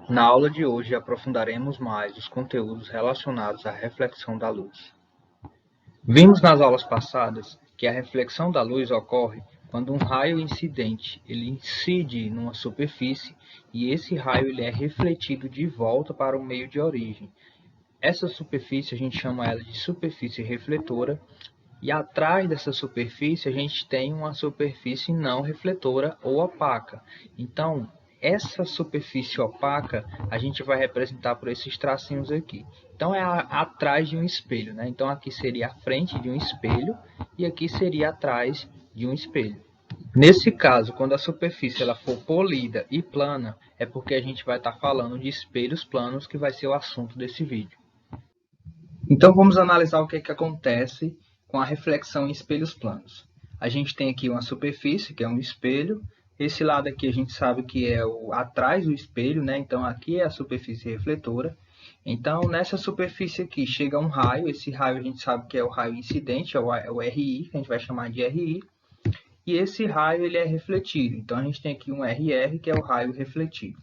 Na aula de hoje aprofundaremos mais os conteúdos relacionados à reflexão da luz. Vimos nas aulas passadas que a reflexão da luz ocorre quando um raio incidente ele incide numa superfície e esse raio ele é refletido de volta para o meio de origem. Essa superfície a gente chama ela de superfície refletora e atrás dessa superfície a gente tem uma superfície não refletora ou opaca. Então, essa superfície opaca a gente vai representar por esses tracinhos aqui. Então, é atrás de um espelho, né? Então, aqui seria a frente de um espelho e aqui seria atrás de um espelho. Nesse caso, quando a superfície ela for polida e plana, é porque a gente vai estar falando de espelhos planos, que vai ser o assunto desse vídeo. Então, vamos analisar o que acontece com a reflexão em espelhos planos. A gente tem aqui uma superfície, que é um espelho. Esse lado aqui a gente sabe que é atrás do espelho, né? Então, aqui é a superfície refletora. Então, nessa superfície aqui chega um raio. Esse raio a gente sabe que é o raio incidente, é o RI, que a gente vai chamar de RI. E esse raio ele é refletido. Então, a gente tem aqui um RR, que é o raio refletido.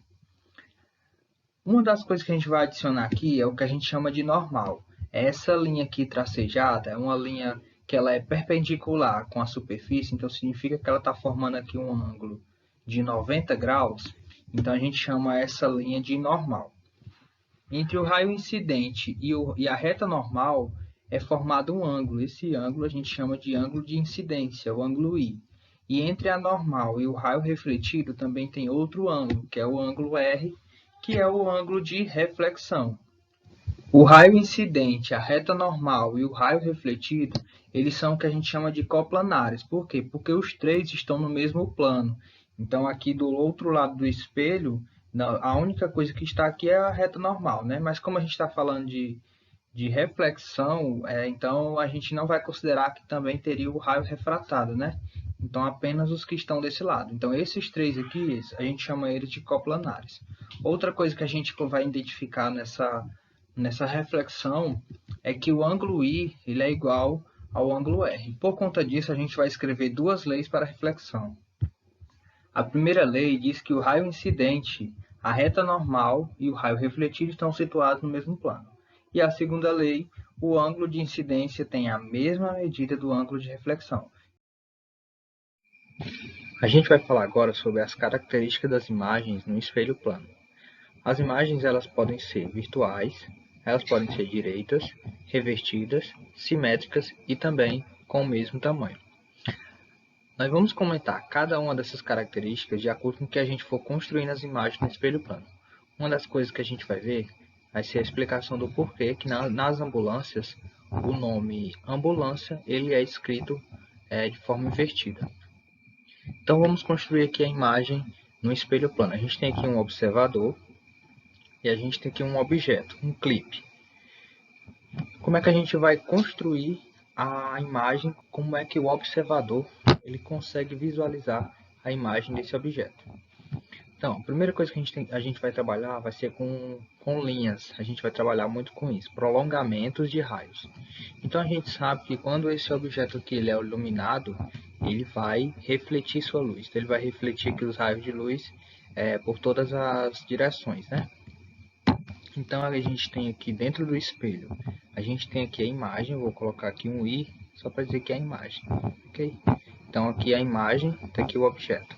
Uma das coisas que a gente vai adicionar aqui é o que a gente chama de normal. Essa linha aqui tracejada é uma linha que ela é perpendicular com a superfície, então significa que ela está formando aqui um ângulo de 90 graus. Então a gente chama essa linha de normal. Entre o raio incidente e a reta normal é formado um ângulo. Esse ângulo a gente chama de ângulo de incidência, o ângulo I. E entre a normal e o raio refletido também tem outro ângulo, que é o ângulo R, que é o ângulo de reflexão. O raio incidente, a reta normal e o raio refletido, eles são o que a gente chama de coplanares. Por quê? Porque os três estão no mesmo plano. Então, aqui do outro lado do espelho, a única coisa que está aqui é a reta normal, né? Mas como a gente está falando de reflexão, então a gente não vai considerar que também teria o raio refratado, né? Então, apenas os que estão desse lado. Então, esses três aqui, a gente chama eles de coplanares. Outra coisa que a gente vai identificar nessa reflexão é que o ângulo I ele é igual ao ângulo R. Por conta disso, a gente vai escrever duas leis para a reflexão. A primeira lei diz que o raio incidente, a reta normal e o raio refletido estão situados no mesmo plano. E a segunda lei, o ângulo de incidência tem a mesma medida do ângulo de reflexão. A gente vai falar agora sobre as características das imagens no espelho plano. As imagens elas podem ser virtuais, elas podem ser direitas, revertidas, simétricas e também com o mesmo tamanho. Nós vamos comentar cada uma dessas características de acordo com o que a gente for construindo as imagens no espelho plano. Uma das coisas que a gente vai ver vai ser a explicação do porquê que nas ambulâncias o nome ambulância ele é escrito de forma invertida. Então vamos construir aqui a imagem no espelho plano. A gente tem aqui um observador e a gente tem aqui um objeto, um clipe. Como é que a gente vai construir a imagem? Como é que o observador ele consegue visualizar a imagem desse objeto? Então, a primeira coisa que a gente vai trabalhar vai ser com linhas. A gente vai trabalhar muito com isso, prolongamentos de raios. Então, a gente sabe que quando esse objeto aqui ele é iluminado, ele vai refletir sua luz. Então, ele vai refletir aqui os raios de luz por todas as direções, né? Então, a gente tem aqui dentro do espelho, a gente tem aqui a imagem, vou colocar aqui um I, só para dizer que é a imagem, ok? Então, aqui a imagem, está aqui o objeto.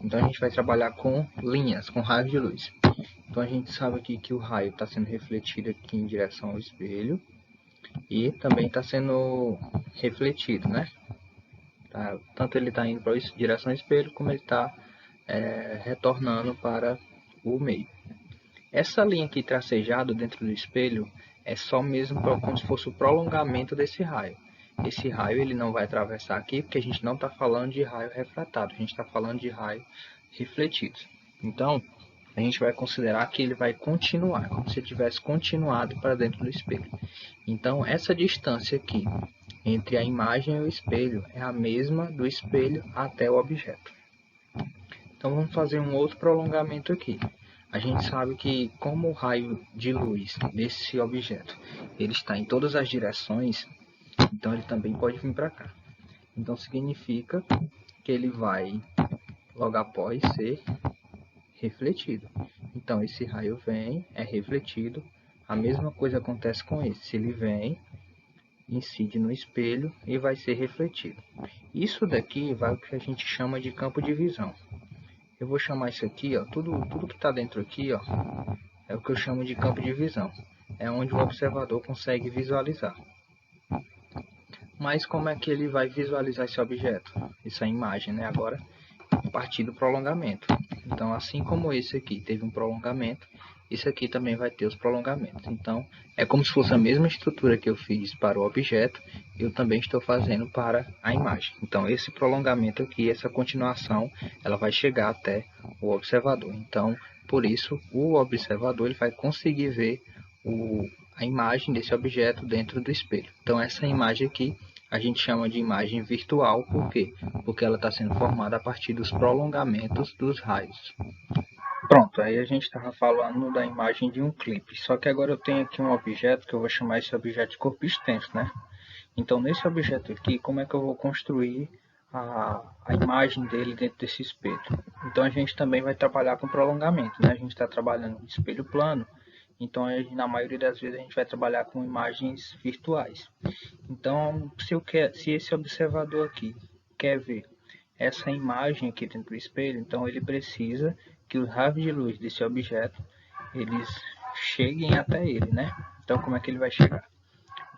Então, a gente vai trabalhar com linhas, com raios de luz. Então, a gente sabe aqui que o raio está sendo refletido aqui em direção ao espelho e também está sendo refletido, né? Tanto ele está indo para a direção ao espelho, como ele está retornando para o meio. Essa linha aqui tracejada dentro do espelho é só mesmo como se fosse o prolongamento desse raio. Esse raio ele não vai atravessar aqui porque a gente não está falando de raio refratado, a gente está falando de raio refletido. Então, a gente vai considerar que ele vai continuar, como se ele tivesse continuado para dentro do espelho. Então, essa distância aqui entre a imagem e o espelho é a mesma do espelho até o objeto. Então, vamos fazer um outro prolongamento aqui. A gente sabe que como o raio de luz desse objeto ele está em todas as direções, então ele também pode vir para cá. Então significa que ele vai logo após ser refletido. Então esse raio vem, é refletido, a mesma coisa acontece com esse, ele vem, incide no espelho e vai ser refletido. Isso daqui vai o que a gente chama de campo de visão. Eu vou chamar isso aqui, ó, tudo que está dentro aqui, ó, é o que eu chamo de campo de visão. É onde o observador consegue visualizar. Mas como é que ele vai visualizar esse objeto? Essa imagem, né? Agora, a partir do prolongamento. Então, assim como esse aqui teve um prolongamento, esse aqui também vai ter os prolongamentos. Então, é como se fosse a mesma estrutura que eu fiz para o objeto, eu também estou fazendo para a imagem. Então, esse prolongamento aqui, essa continuação, ela vai chegar até o observador. Então, por isso, o observador ele vai conseguir ver a imagem desse objeto dentro do espelho. Então, essa imagem aqui a gente chama de imagem virtual, por quê? Porque ela está sendo formada a partir dos prolongamentos dos raios. Pronto, aí a gente estava falando da imagem de um clipe, só que agora eu tenho aqui um objeto que eu vou chamar esse objeto de corpo extenso, né? Então nesse objeto aqui, como é que eu vou construir a imagem dele dentro desse espelho? Então a gente também vai trabalhar com prolongamento, né? A gente está trabalhando com espelho plano, então na maioria das vezes a gente vai trabalhar com imagens virtuais. Então se esse observador aqui quer ver essa imagem aqui dentro do espelho, então ele precisa que os raios de luz desse objeto eles cheguem até ele, né? Então como é que ele vai chegar?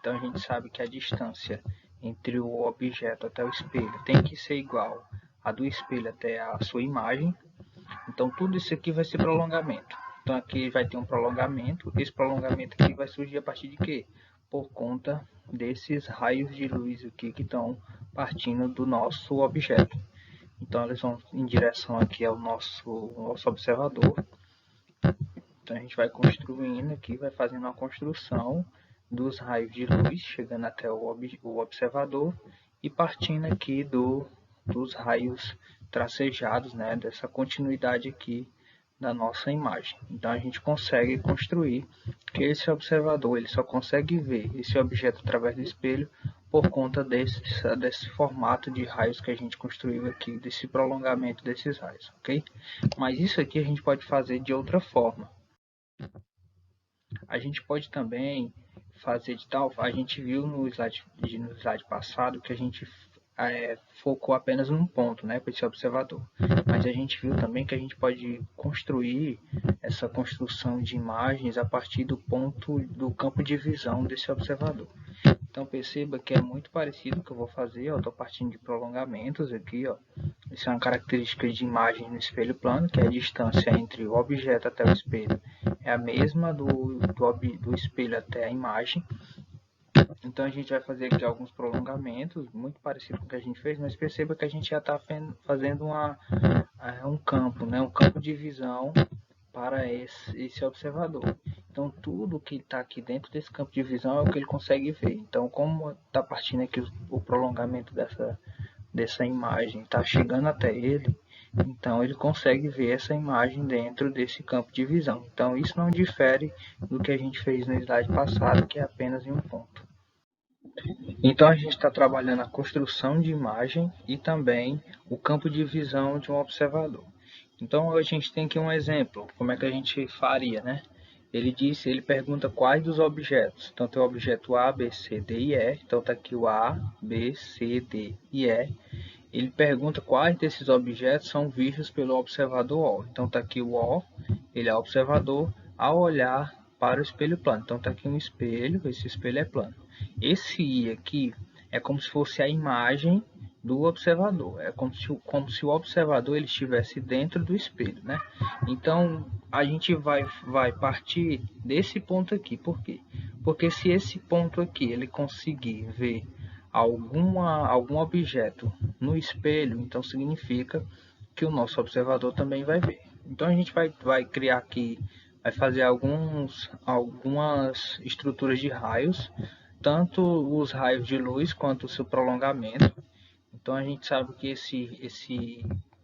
Então a gente sabe que a distância entre o objeto até o espelho tem que ser igual a do espelho até a sua imagem. Então tudo isso aqui vai ser prolongamento. Então aqui vai ter um prolongamento. Esse prolongamento aqui vai surgir a partir de quê? Por conta desses raios de luz aqui que estão partindo do nosso objeto. Então eles vão em direção aqui ao nosso observador. Então a gente vai construindo aqui, vai fazendo uma construção dos raios de luz, chegando até o observador e partindo aqui dos raios tracejados, né, dessa continuidade aqui da nossa imagem. Então a gente consegue construir que esse observador ele só consegue ver esse objeto através do espelho por conta desse formato de raios que a gente construiu aqui, desse prolongamento desses raios, ok? Mas isso aqui a gente pode fazer de outra forma. A gente pode também fazer de tal, a gente viu no slide passado que a gente focou apenas num ponto, né, para esse observador. Mas a gente viu também que a gente pode construir essa construção de imagens a partir do ponto do campo de visão desse observador. Então perceba que é muito parecido com o que eu vou fazer, eu estou partindo de prolongamentos aqui, ó. Isso é uma característica de imagem no espelho plano, que é a distância entre o objeto até o espelho é a mesma do espelho até a imagem. Então a gente vai fazer aqui alguns prolongamentos, muito parecido com o que a gente fez, mas perceba que a gente já está fazendo um campo, né? Um campo de visão para esse observador. Então tudo que está aqui dentro desse campo de visão é o que ele consegue ver. Então como está partindo aqui o prolongamento dessa imagem, está chegando até ele, então ele consegue ver essa imagem dentro desse campo de visão. Então isso não difere do que a gente fez no slide passado, que é apenas em um ponto. Então a gente está trabalhando a construção de imagem e também o campo de visão de um observador. Então a gente tem aqui um exemplo, como é que a gente faria, né? Ele pergunta quais dos objetos. Então tem o objeto A, B, C, D e E. Então está aqui o A, B, C, D e E. Ele pergunta quais desses objetos são vistos pelo observador O. Então está aqui o O, ele é observador ao olhar para o espelho plano. Então está aqui um espelho, esse espelho é plano. Esse I aqui é como se fosse a imagem do observador. É como se o observador ele estivesse dentro do espelho, né? Então a gente vai partir desse ponto aqui. Por quê? Porque se esse ponto aqui ele conseguir ver algum objeto no espelho, então significa que o nosso observador também vai ver. Então a gente vai criar aqui, vai fazer algumas estruturas de raios, tanto os raios de luz quanto o seu prolongamento. Então a gente sabe que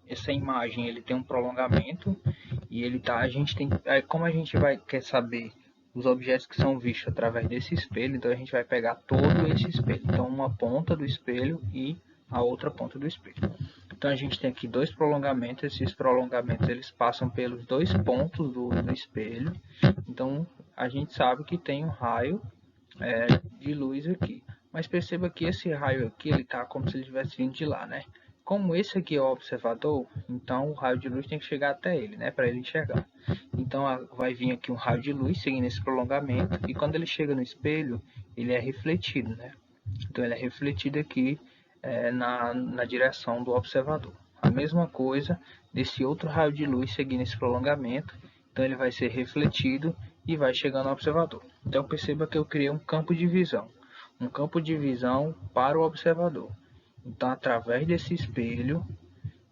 essa imagem ele tem um prolongamento e como a gente quer saber os objetos que são vistos através desse espelho, então a gente vai pegar todo esse espelho. Então uma ponta do espelho e a outra ponta do espelho. Então a gente tem aqui dois prolongamentos, esses prolongamentos eles passam pelos dois pontos do espelho, então a gente sabe que tem um raio de luz aqui. Mas perceba que esse raio aqui, ele está como se ele estivesse vindo de lá, né? Como esse aqui é o observador, então o raio de luz tem que chegar até ele, né? Para ele enxergar. Então vai vir aqui um raio de luz seguindo esse prolongamento, e quando ele chega no espelho, ele é refletido, né? Então ele é refletido aqui na direção do observador. A mesma coisa desse outro raio de luz seguindo esse prolongamento, então ele vai ser refletido e vai chegando ao observador. Então perceba que eu criei um campo de visão para o observador. Então através desse espelho,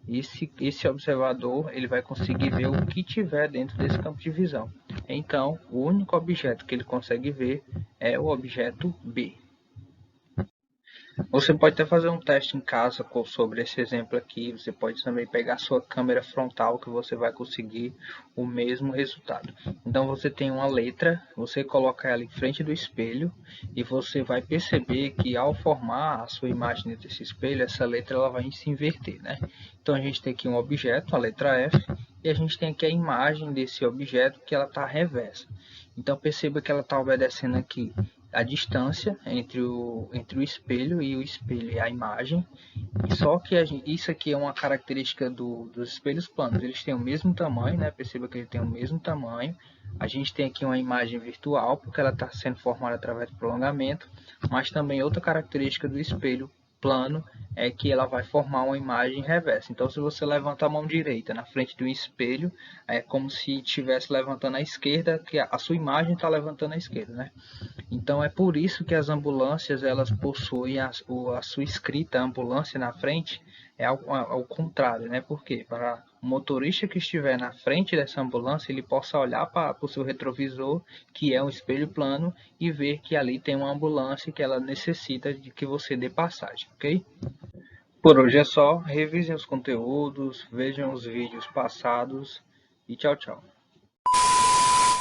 esse observador ele vai conseguir ver o que tiver dentro desse campo de visão. Então o único objeto que ele consegue ver é o objeto B. Você pode até fazer um teste em casa sobre esse exemplo aqui. Você pode também pegar a sua câmera frontal que você vai conseguir o mesmo resultado. Então você tem uma letra, você coloca ela em frente do espelho e você vai perceber que ao formar a sua imagem desse espelho, essa letra ela vai se inverter, né? Então a gente tem aqui um objeto, a letra F, e a gente tem aqui a imagem desse objeto que ela está reversa. Então perceba que ela está obedecendo aqui a distância entre o espelho e o espelho e a imagem. Só que isso aqui é uma característica dos espelhos planos. Eles têm o mesmo tamanho, né? Perceba que ele tem o mesmo tamanho. A gente tem aqui uma imagem virtual, porque ela está sendo formada através do prolongamento. Mas também outra característica do espelho plano é que ela vai formar uma imagem reversa. Então, se você levanta a mão direita na frente do espelho, é como se estivesse levantando à esquerda, que a sua imagem está levantando à esquerda, né? Então é por isso que as ambulâncias elas possuem a sua escrita ambulância na frente é ao contrário, né? Porque para o motorista que estiver na frente dessa ambulância, ele possa olhar para o seu retrovisor, que é um espelho plano, e ver que ali tem uma ambulância que ela necessita de que você dê passagem, ok? Por hoje é só, revisem os conteúdos, vejam os vídeos passados e tchau, tchau.